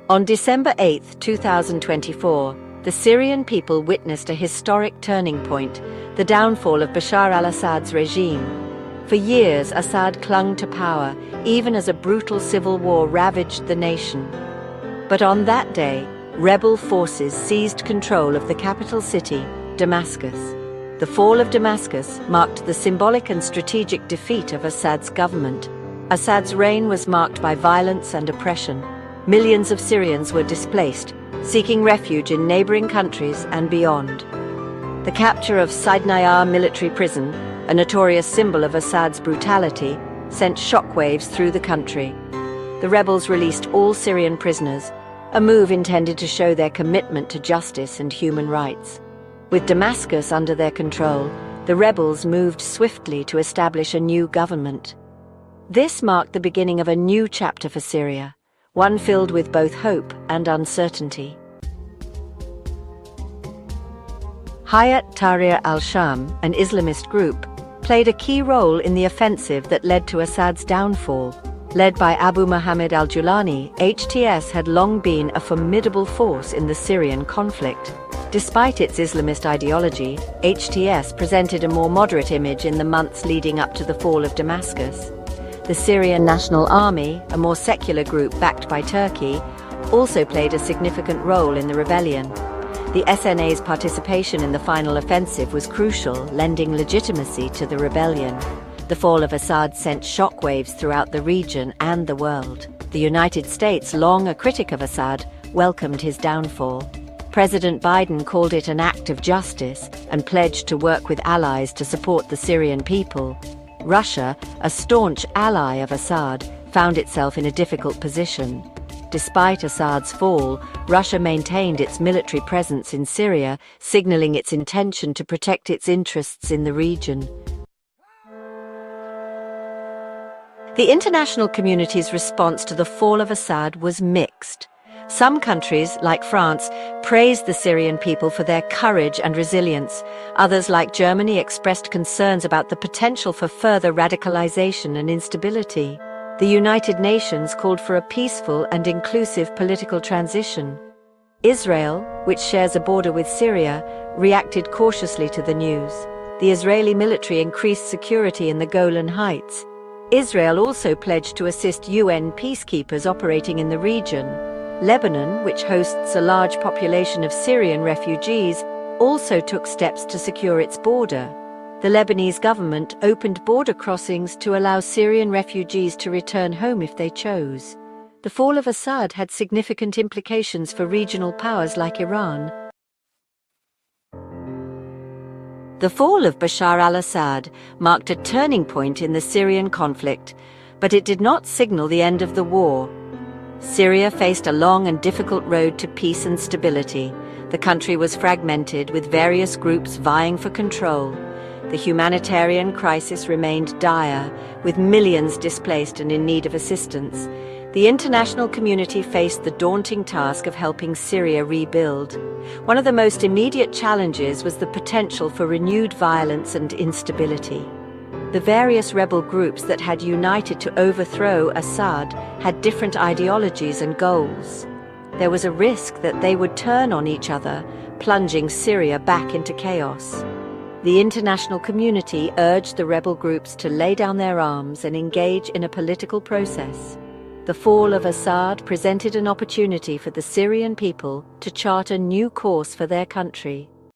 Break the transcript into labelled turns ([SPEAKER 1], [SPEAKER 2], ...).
[SPEAKER 1] On December 8, 2024, the Syrian people witnessed a historic turning point, the downfall of Bashar al-Assad's regime. For years, Assad clung to power, even as a brutal civil war ravaged the nation. But on that day, rebel forces seized control of the capital city, Damascus. The fall of Damascus marked the symbolic and strategic defeat of Assad's government. Assad's reign was marked by violence and oppression. Millions of Syrians were displaced, seeking refuge in neighboring countries and beyond. The capture of Sidnaya military prison, a notorious symbol of Assad's brutality, sent shockwaves through the country. The rebels released all Syrian prisoners, a move intended to show their commitment to justice and human rights. With Damascus under their control, the rebels moved swiftly to establish a new government. This marked the beginning of a new chapter for Syria, one filled with both hope and uncertainty. Hayat Tahrir al-Sham, an Islamist group, played a key role in the offensive that led to Assad's downfall. Led by Abu Muhammad al-Julani, HTS had long been a formidable force in the Syrian conflict. Despite its Islamist ideology, HTS presented a more moderate image in the months leading up to the fall of Damascus. The Syrian National Army, a more secular group backed by Turkey, also played a significant role in the rebellion. The SNA's participation in the final offensive was crucial, lending legitimacy to the rebellion. The fall of Assad sent shockwaves throughout the region and the world. The United States, long a critic of Assad, welcomed his downfall. President Biden called it an act of justice and pledged to work with allies to support the Syrian people. Russia, a staunch ally of Assad, found itself in a difficult position. Despite Assad's fall, Russia maintained its military presence in Syria, signaling its intention to protect its interests in the region. The international community's response to the fall of Assad was mixed. Some countries, like France, praised the Syrian people for their courage and resilience. Others, like Germany, expressed concerns about the potential for further radicalization and instability. The United Nations called for a peaceful and inclusive political transition. Israel, which shares a border with Syria, reacted cautiously to the news. The Israeli military increased security in the Golan Heights. Israel also pledged to assist UN peacekeepers operating in the region. Lebanon, which hosts a large population of Syrian refugees, also took steps to secure its border. The Lebanese government opened border crossings to allow Syrian refugees to return home if they chose. The fall of Assad had significant implications for regional powers like Iran. The fall of Bashar al-Assad marked a turning point in the Syrian conflict, but it did not signal the end of the war. Syria faced a long and difficult road to peace and stability. The country was fragmented, with various groups vying for control. The humanitarian crisis remained dire, with millions displaced and in need of assistance. The international community faced the daunting task of helping Syria rebuild. One of the most immediate challenges was the potential for renewed violence and instability. The various rebel groups that had united to overthrow Assad had different ideologies and goals. There was a risk that they would turn on each other, plunging Syria back into chaos. The international community urged the rebel groups to lay down their arms and engage in a political process. The fall of Assad presented an opportunity for the Syrian people to chart a new course for their country.